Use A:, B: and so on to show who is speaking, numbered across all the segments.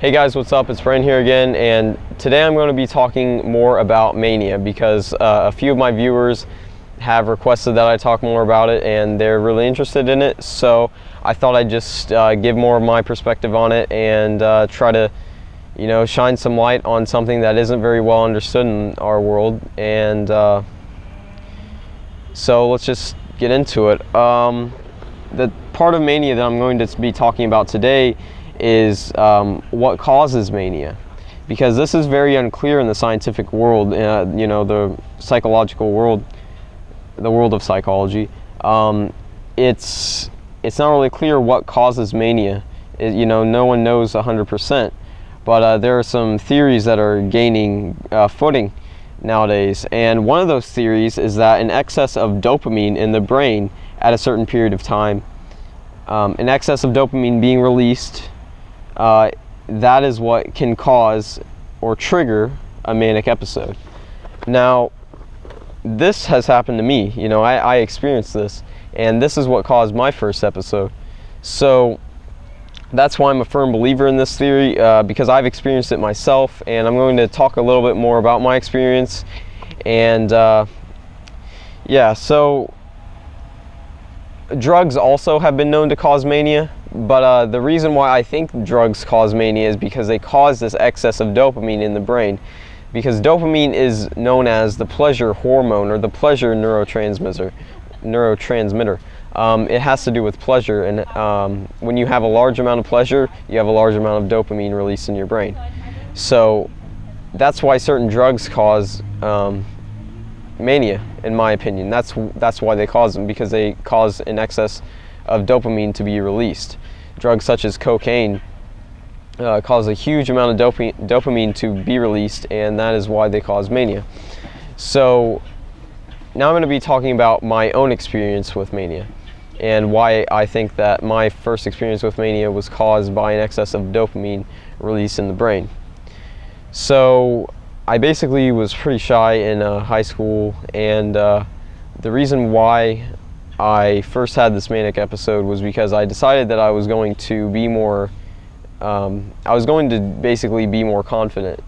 A: Hey guys, what's up? It's Brent here again, and today I'm going to be talking more about mania because a few of my viewers have requested that I talk more about it and they're really interested in it, so I thought I'd just give more of my perspective on it and try to, shine some light on something that isn't very well understood in our world. And so let's just get into it. The part of mania that I'm going to be talking about today is what causes mania, because this is very unclear in the scientific world, the psychological world, the world of psychology. It's not really clear what causes mania. No one knows 100%, but there are some theories that are gaining footing nowadays, and one of those theories is that an excess of dopamine in the brain at a certain period of time, an excess of dopamine being released, that is what can cause or trigger a manic episode. Now, this has happened to me. I experienced this, and this is what caused my first episode. So that's why I'm a firm believer in this theory, because I've experienced it myself, and I'm going to talk a little bit more about my experience. And yeah, so drugs also have been known to cause mania, but the reason why I think drugs cause mania is because they cause this excess of dopamine in the brain, because dopamine is known as the pleasure hormone, or the pleasure neurotransmitter. It has to do with pleasure, and when you have a large amount of pleasure, you have a large amount of dopamine released in your brain. So that's why certain drugs cause mania, in my opinion. That's why they cause them, because they cause an excess of dopamine to be released. Drugs such as cocaine cause a huge amount of dopamine to be released, and that is why they cause mania. So now I'm going to be talking about my own experience with mania, and why I think that my first experience with mania was caused by an excess of dopamine released in the brain. So I basically was pretty shy in high school, and the reason why I first had this manic episode was because I decided that I was going to be more, basically be more confident.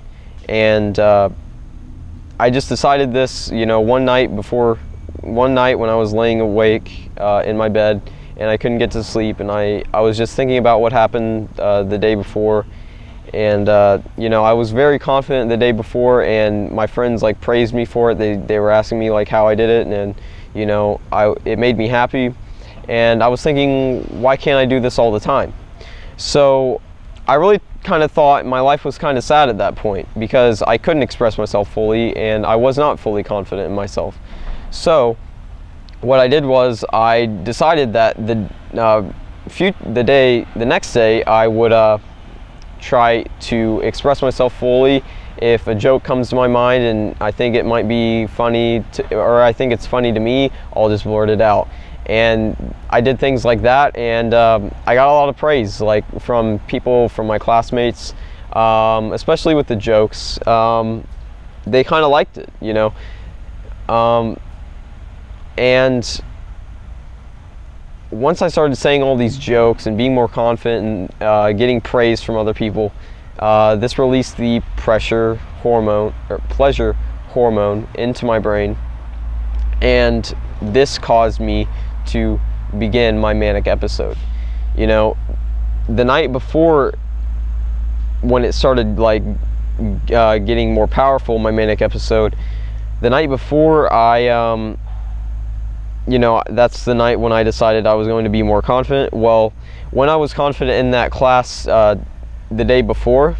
A: And I just decided this, one night when I was laying awake in my bed and I couldn't get to sleep, and I was just thinking about what happened the day before. And I was very confident the day before, and my friends praised me for it. They were asking me how I did it, and it made me happy. And I was thinking, why can't I do this all the time? So I really kind of thought my life was kind of sad at that point, because I couldn't express myself fully, and I was not fully confident in myself. So what I did was I decided that the next day I would try to express myself fully. If a joke comes to my mind and I think it might be funny or I think it's funny to me, I'll just blurt it out. And I did things like that, and I got a lot of praise from people, from my classmates, especially with the jokes. They kind of liked it, and once I started saying all these jokes and being more confident and getting praise from other people, this released the pleasure hormone into my brain, and this caused me to begin my manic episode. The night before, when it started getting more powerful, my manic episode, the night before that's the night when I decided I was going to be more confident. Well, when I was confident in that class the day before,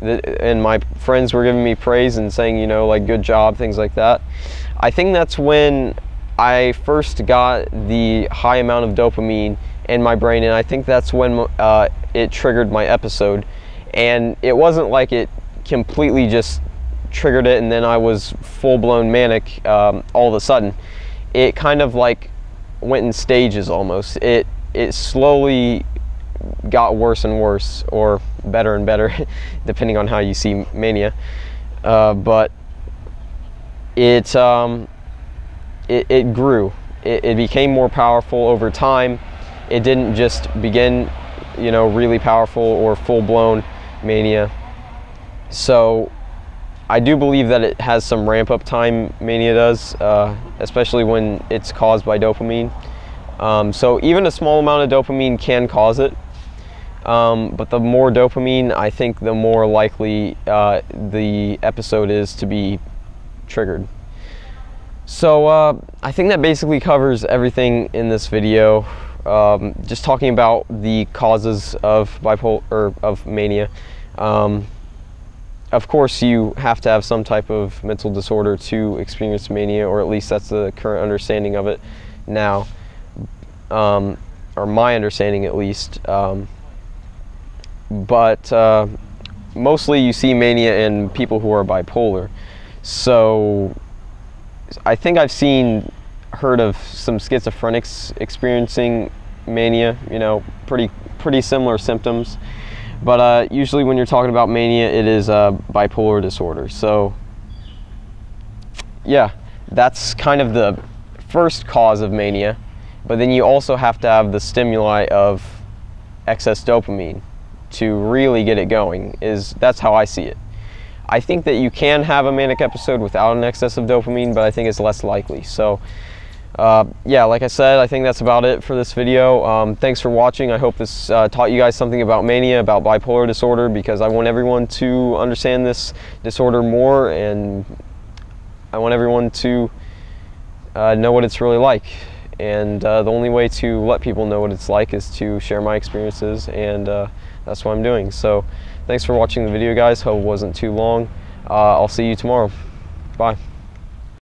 A: and my friends were giving me praise and saying, good job, things like that, I think that's when I first got the high amount of dopamine in my brain, and I think that's when it triggered my episode. And it wasn't like it completely just triggered it and then I was full-blown manic all of a sudden. It kind of went in stages almost. It slowly got worse and worse, or better and better, depending on how you see mania. But it grew. It became more powerful over time. It didn't just begin, really powerful or full-blown mania. So I do believe that it has some ramp up time, mania does, especially when it's caused by dopamine. So even a small amount of dopamine can cause it, but the more dopamine, I think the more likely the episode is to be triggered. So I think that basically covers everything in this video. Just talking about the causes of bipolar or of mania. Of course, you have to have some type of mental disorder to experience mania, or at least that's the current understanding of it now, or my understanding at least. But mostly you see mania in people who are bipolar. So I think I've heard of some schizophrenics experiencing mania, you know, pretty similar symptoms. But usually when you're talking about mania, it is a bipolar disorder. So yeah, that's kind of the first cause of mania. But then you also have to have the stimuli of excess dopamine to really get it going. That's how I see it. I think that you can have a manic episode without an excess of dopamine, but I think it's less likely. So yeah, like I said, I think that's about it for this video. Thanks for watching. I hope this taught you guys something about mania, about bipolar disorder, because I want everyone to understand this disorder more, and I want everyone to know what it's really like. And the only way to let people know what it's like is to share my experiences, and that's what I'm doing. So thanks for watching the video, guys. Hope it wasn't too long. I'll see you tomorrow. Bye.